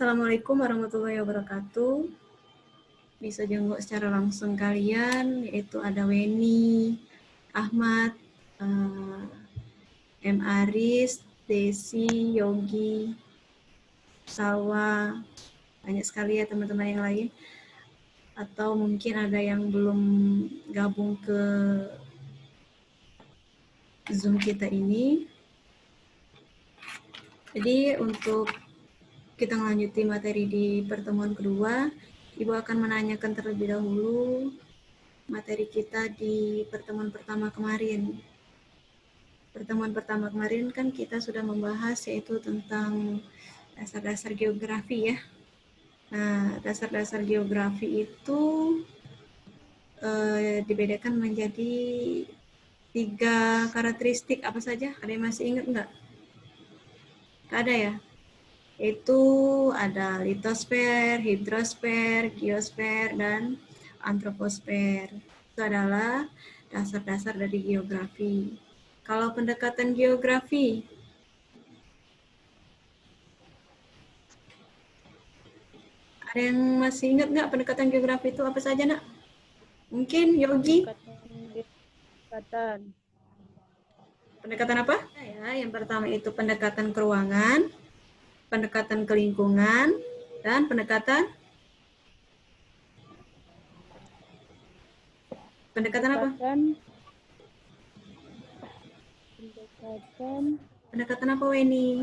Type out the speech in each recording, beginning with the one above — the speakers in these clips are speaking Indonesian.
Assalamualaikum warahmatullahi wabarakatuh. Bisa jenguk secara langsung kalian, yaitu ada Weni, Ahmad, M. Aris, Desi, Yogi, Salwa, banyak sekali ya teman-teman yang lain. Atau mungkin ada yang belum gabung ke Zoom kita ini. Jadi untuk kita melanjuti materi di pertemuan kedua, Ibu akan menanyakan terlebih dahulu materi kita di pertemuan pertama kemarin. Pertemuan pertama kemarin kan kita sudah membahas yaitu tentang dasar-dasar geografi ya. Nah, dasar-dasar geografi itu dibedakan menjadi 3 karakteristik apa saja? Ada yang masih ingat nggak? Ada ya? Itu ada litosfer, hidrosfer, geosfer, dan antroposfer. Itu adalah dasar-dasar dari geografi. Kalau pendekatan geografi, ada yang masih ingat nggak pendekatan geografi itu apa saja, Nak? Mungkin Yogi? Pendekatan apa? Ya, yang pertama itu pendekatan keruangan, pendekatan ke lingkungan, dan pendekatan apa? Pendekatan apa, Weni?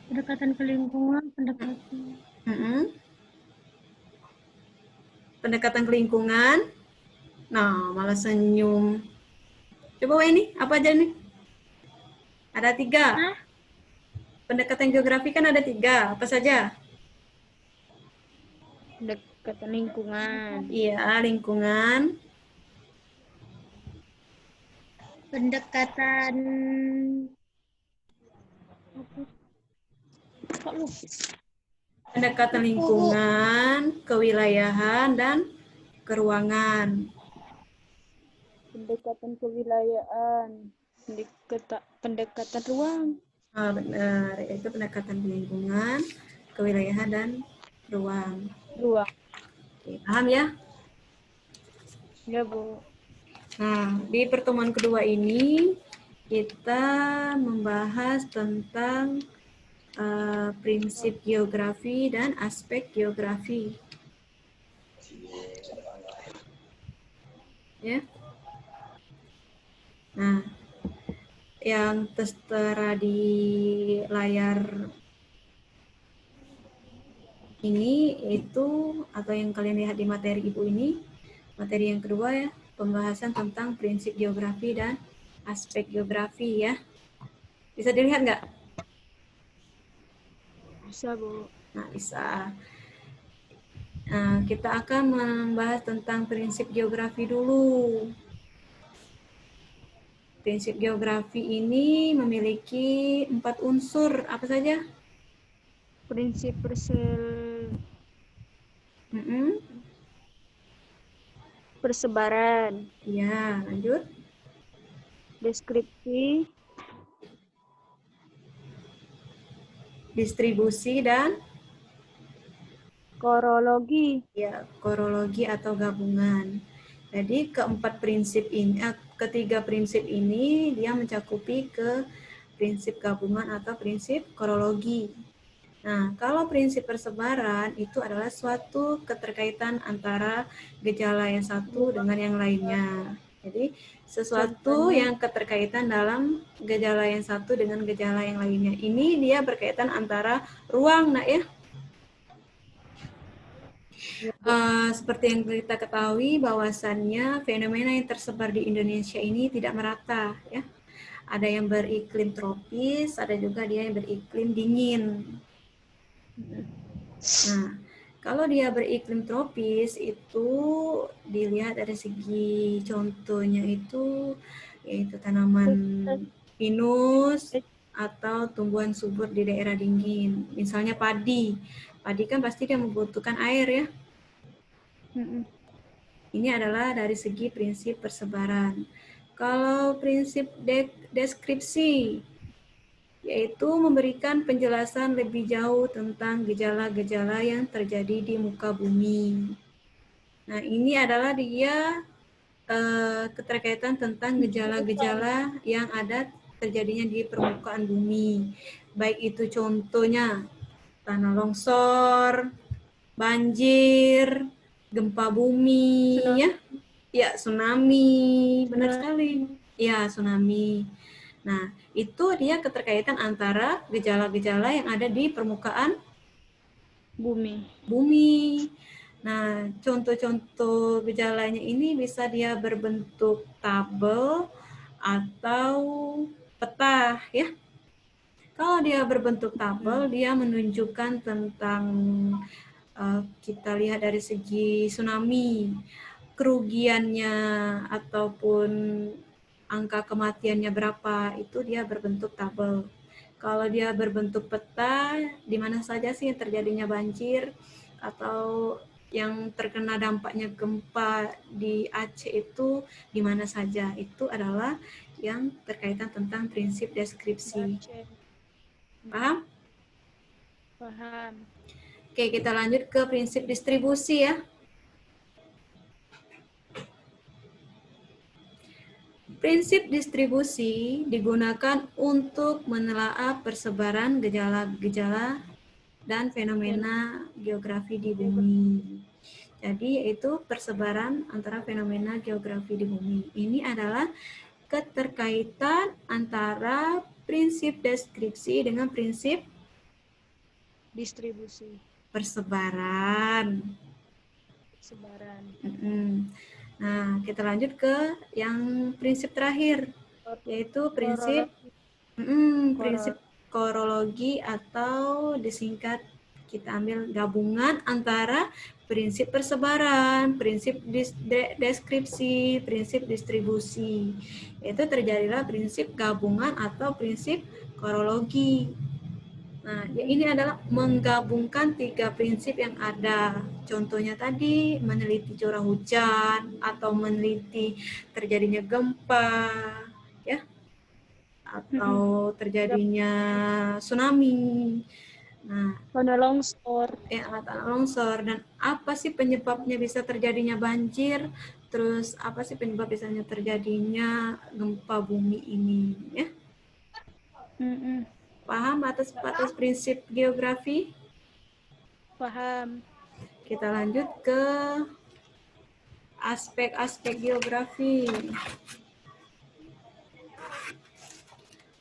Pendekatan ke lingkungan, Pendekatan ke lingkungan. Nah, malah senyum. Coba Weni, apa aja nih? Ada 3. Pendekatan geografi kan ada 3. Apa saja? pendekatan lingkungan. Iya, lingkungan. Pendekatan Pendekatan lingkungan, kewilayahan, dan keruangan. Pendekatan kewilayahan, pendekatan ruang. Benar, itu pendekatan lingkungan, kewilayahan, dan ruang. Oke, paham ya? Ya, Bu. Nah, di pertemuan kedua ini kita membahas tentang prinsip geografi dan aspek geografi. Ya. Nah, yang tertera di layar ini itu atau yang kalian lihat di materi Ibu ini, materi yang kedua ya, pembahasan tentang prinsip geografi dan aspek geografi ya. Bisa dilihat nggak? Bisa, Bu. Nah, bisa. Nah, kita akan membahas tentang prinsip geografi dulu. Prinsip geografi ini memiliki 4 unsur. Apa saja? Prinsip persebaran. Ya, lanjut. Deskripsi. Distribusi dan Korologi. ya, korologi atau gabungan. Jadi ketiga prinsip ini dia mencakupi ke prinsip gabungan atau prinsip korologi. Nah, kalau prinsip persebaran itu adalah suatu keterkaitan antara gejala yang satu dengan yang lainnya. Jadi, sesuatu yang keterkaitan dalam gejala yang satu dengan gejala yang lainnya. Ini dia berkaitan antara ruang, nak ya. Seperti yang kita ketahui bahwasannya fenomena yang tersebar di Indonesia ini tidak merata ya. Ada yang beriklim tropis, ada juga dia yang beriklim dingin. Nah, kalau dia beriklim tropis itu dilihat dari segi contohnya itu yaitu tanaman pinus atau tumbuhan subur di daerah dingin. Misalnya padi. Padi kan pasti dia membutuhkan air ya. Ini adalah dari segi prinsip persebaran. Kalau prinsip deskripsi, yaitu memberikan penjelasan lebih jauh tentang gejala-gejala yang terjadi di muka bumi. Nah, ini adalah dia keterkaitan tentang gejala-gejala yang ada terjadinya di permukaan bumi. Baik itu contohnya tanah longsor, banjir, gempa bumi, Tsunami. ya. Ya, tsunami, benar sekali. Ya, tsunami. Nah, itu dia keterkaitan antara gejala-gejala yang ada di permukaan bumi. Nah, contoh-contoh gejalanya ini bisa dia berbentuk tabel atau peta, ya. Kalau dia berbentuk tabel, dia menunjukkan tentang kita lihat dari segi tsunami, kerugiannya ataupun angka kematiannya berapa, itu dia berbentuk tabel. Kalau dia berbentuk peta, di mana saja sih terjadinya banjir atau yang terkena dampaknya gempa di Aceh itu di mana saja, itu adalah yang terkaitan tentang prinsip deskripsi. Paham? Paham. Oke, kita lanjut ke prinsip distribusi ya. Prinsip distribusi digunakan untuk menelaah persebaran gejala-gejala dan fenomena geografi di bumi. Jadi yaitu persebaran antara fenomena geografi di bumi. Ini adalah keterkaitan antara prinsip deskripsi dengan prinsip Distribusi. persebaran. Nah, kita lanjut ke yang prinsip terakhir, yaitu prinsip prinsip korologi atau disingkat kita ambil gabungan antara prinsip persebaran, prinsip deskripsi, prinsip distribusi. Itu terjadilah prinsip gabungan atau prinsip korologi. Nah, ini adalah menggabungkan tiga prinsip yang ada. Contohnya tadi meneliti curah hujan atau meneliti terjadinya gempa, ya, atau terjadinya tsunami. Nah, tanah longsor. Tanah longsor, dan apa sih penyebabnya bisa terjadinya banjir? Terus apa sih penyebab biasanya terjadinya gempa bumi ini? Ya, paham atas prinsip geografi? Paham. Kita lanjut ke aspek-aspek geografi.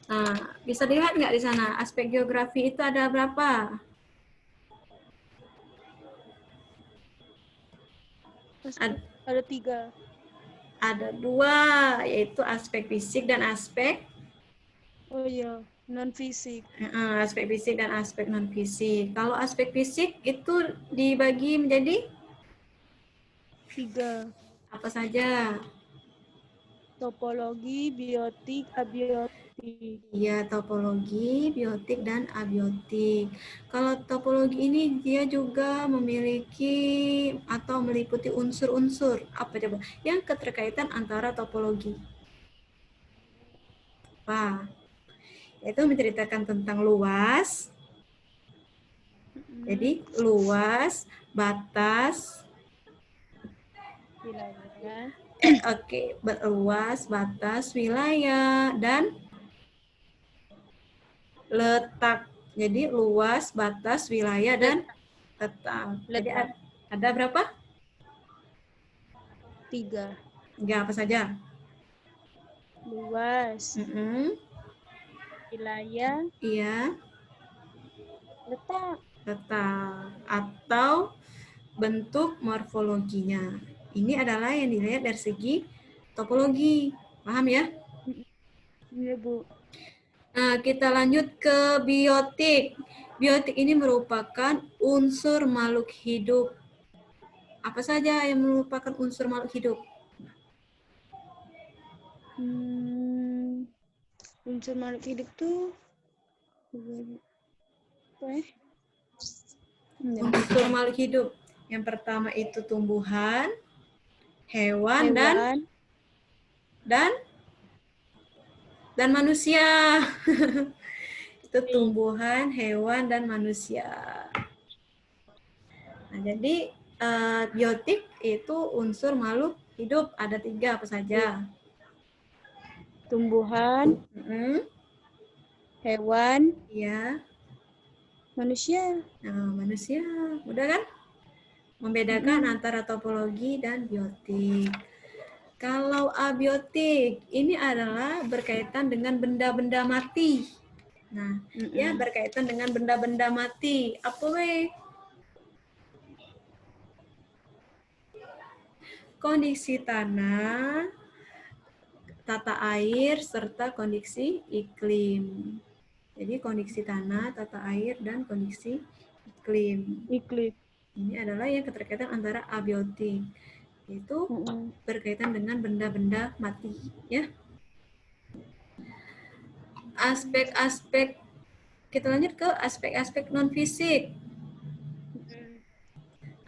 Nah, bisa dilihat nggak di sana aspek geografi itu ada berapa? Ada 3. Ada 2, yaitu aspek fisik dan aspek non fisik. Aspek fisik dan aspek non fisik. Kalau aspek fisik itu dibagi menjadi 3. apa saja? Topologi, biotik, abiotik. Iya, topologi, biotik, dan abiotik. Kalau topologi ini dia juga memiliki atau meliputi unsur-unsur apa coba? Yang keterkaitan antara topologi. Apa? Itu menceritakan tentang luas. Jadi luas, batas, wilayah. Luas, batas, wilayah, dan letak. Jadi luas, batas, wilayah, dan letak. Jadi ada berapa? 3. 3 apa saja? Luas. Wilayah. Iya. Letak. Atau bentuk morfologinya. Ini adalah yang dilihat dari segi topologi. Paham ya? Iya, Bu. Nah, kita lanjut ke biotik. Biotik ini merupakan unsur makhluk hidup. Apa saja yang merupakan unsur makhluk hidup? Unsur makhluk hidup tuh unsur makhluk hidup. Yang pertama itu tumbuhan, hewan, dan manusia. Itu tumbuhan, hewan, dan manusia. Nah, jadi biotik itu unsur makhluk hidup. Ada 3 apa saja? Tumbuhan, hewan, Iya. manusia. Nah, manusia. Mudah kan? Membedakan antara topologi dan biotik. Kalau abiotik, ini adalah berkaitan dengan benda-benda mati. Nah, ya berkaitan dengan benda-benda mati. Apa we? Kondisi tanah, tata air, serta kondisi iklim. Jadi kondisi tanah, tata air, dan kondisi iklim. Ini adalah yang keterkaitan antara abiotik. Itu berkaitan dengan benda-benda mati. Ya. Aspek-aspek, kita lanjut ke aspek-aspek non-fisik.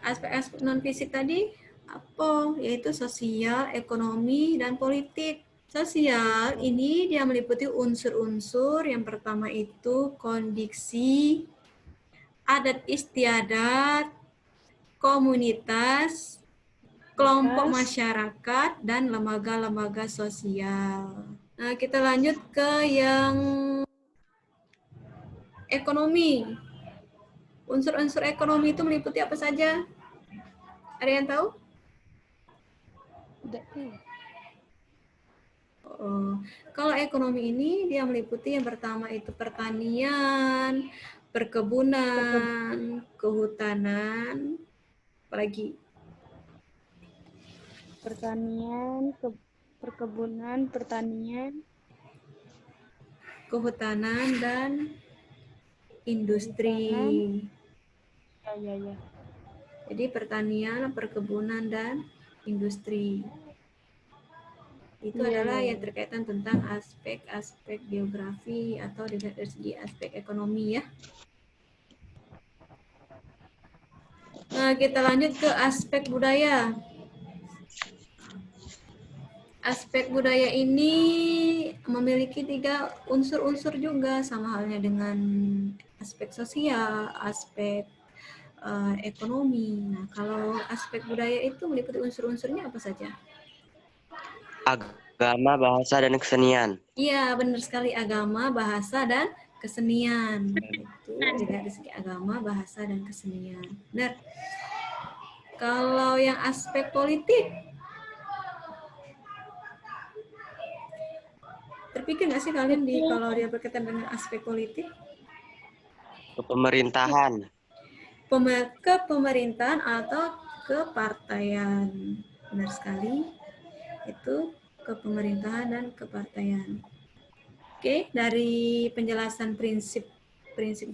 Aspek-aspek non-fisik tadi apa? Yaitu sosial, ekonomi, dan politik. Sosial ini dia meliputi unsur-unsur. Yang pertama itu kondisi, adat istiadat, komunitas, kelompok masyarakat, dan lembaga-lembaga sosial. Nah, kita lanjut ke yang ekonomi. Unsur-unsur ekonomi itu meliputi apa saja? Ada yang tahu? Tidak tahu. Kalau ekonomi ini dia meliputi yang pertama itu pertanian, perkebunan, kehutanan, apalagi Pertanian, perkebunan, pertanian, kehutanan, dan industri. Ya. Jadi pertanian, perkebunan, dan industri. Itu adalah yang terkaitan tentang aspek-aspek geografi atau dari segi aspek ekonomi ya. Nah, kita lanjut ke aspek budaya. Aspek budaya ini memiliki 3 unsur-unsur juga, sama halnya dengan aspek sosial, aspek ekonomi. Nah, kalau aspek budaya itu meliputi unsur-unsurnya apa saja? Agama, bahasa, dan kesenian. Iya, benar sekali, agama, bahasa, dan kesenian. Itu dilihat dari segi agama, bahasa, dan kesenian. Benar. Kalau yang aspek politik, terpikir nggak sih kalian kalau dia berkaitan dengan aspek politik? Kepemerintahan. Kepemerintahan atau kepartaian. Benar sekali. Itu kepemerintahan dan kepartaian. Oke, dari penjelasan prinsip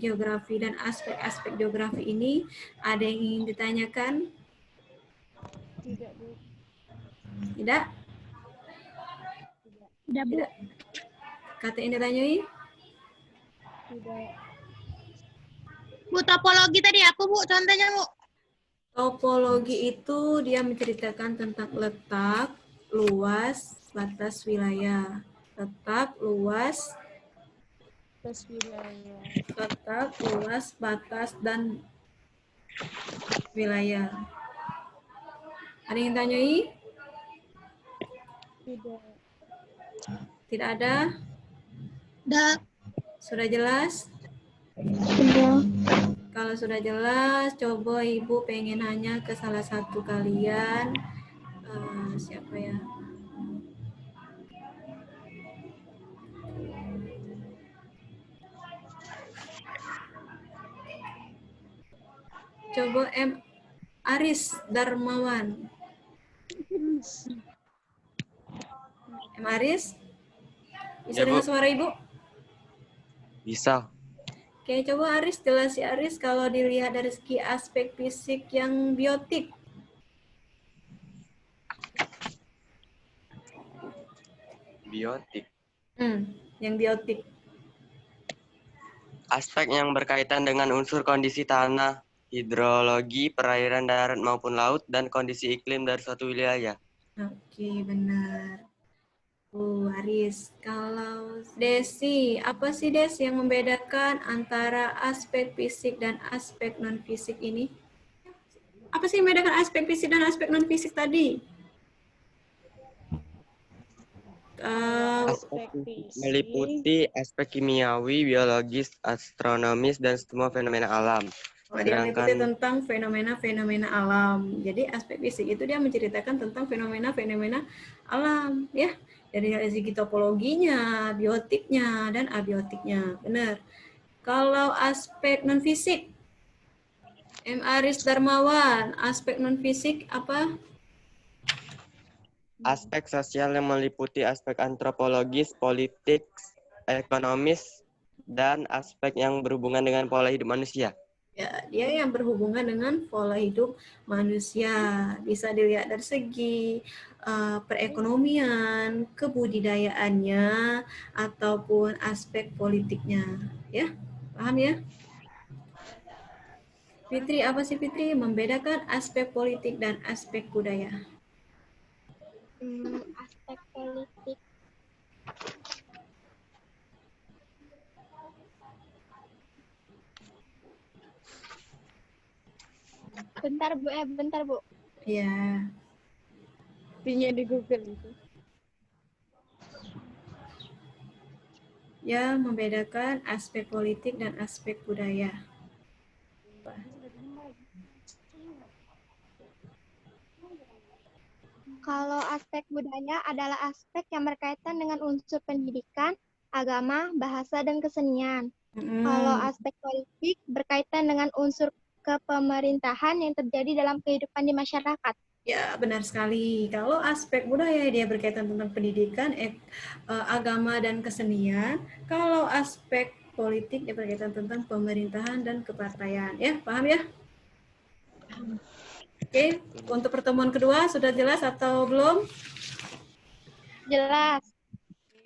geografi dan aspek-aspek geografi ini, ada yang ingin ditanyakan? Tidak, Bu. Tidak? Tidak, Bu. Tidak. Kata yang ditanyai? Tidak. Bu, topologi tadi apa, Bu? Contohnya, Bu? Topologi itu dia menceritakan tentang letak, luas, batas wilayah. Letak, luas, batas, dan wilayah. Ada yang tanyai? Tidak. Tidak ada? Tidak. Sudah jelas? Tidak. Kalau sudah jelas, coba Ibu pengen nanya ke salah satu kalian. Siapa ya? Coba M. Aris Darmawan. M. Aris? Bisa Ya, Bu. dengar suara Ibu? Bisa. Oke, coba Aris, jelasi Aris kalau dilihat dari segi aspek fisik yang biotik. Biotik. Yang biotik. Aspek yang berkaitan dengan unsur kondisi tanah, hidrologi, perairan darat maupun laut, dan kondisi iklim dari suatu wilayah. Oke, benar. Bu Haris. Kalau Desi, apa sih Des yang membedakan antara aspek fisik dan aspek non-fisik ini? Apa sih yang membedakan aspek fisik dan aspek non-fisik tadi? Aspek fisik meliputi aspek kimiawi, biologis, astronomis, dan semua fenomena alam. Dia meliputi Sedangkan tentang fenomena-fenomena alam. Jadi aspek fisik itu dia menceritakan tentang fenomena-fenomena alam, ya. Dari segi topologinya, biotiknya, dan abiotiknya. Benar. Kalau aspek non-fisik, M. Aris Darmawan, aspek non-fisik apa? aspek sosial yang meliputi aspek antropologis, politik, ekonomis, dan aspek yang berhubungan dengan pola hidup manusia. Ya, dia yang berhubungan dengan pola hidup manusia. Bisa dilihat dari segi perekonomian, kebudidayaannya, ataupun aspek politiknya. Ya, paham ya? Fitri, apa sih Fitri? Membedakan aspek politik dan aspek budaya. Aspek politik. Bentar Bu. Ya, Artinya di Google itu. ya membedakan aspek politik dan aspek budaya. Kalau aspek budaya adalah aspek yang berkaitan dengan unsur pendidikan, agama, bahasa, dan kesenian. Kalau aspek politik berkaitan dengan unsur kepemerintahan yang terjadi dalam kehidupan di masyarakat. Ya, benar sekali. Kalau aspek budaya dia berkaitan tentang pendidikan, agama, dan kesenian. Kalau aspek politik dia berkaitan tentang pemerintahan dan kepartaian. Ya, paham ya? Oke, untuk pertemuan kedua sudah jelas atau belum? Jelas.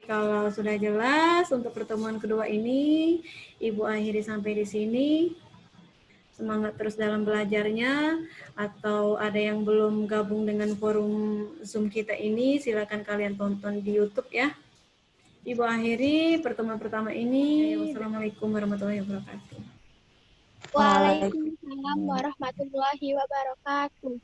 Kalau sudah jelas untuk pertemuan kedua ini, Ibu akhiri sampai di sini. Semangat terus dalam belajarnya, atau ada yang belum gabung dengan forum Zoom kita ini, silakan kalian tonton di YouTube ya. Ibu akhiri pertemuan pertama ini. Wassalamualaikum warahmatullahi wabarakatuh. Waalaikumsalam warahmatullahi wabarakatuh.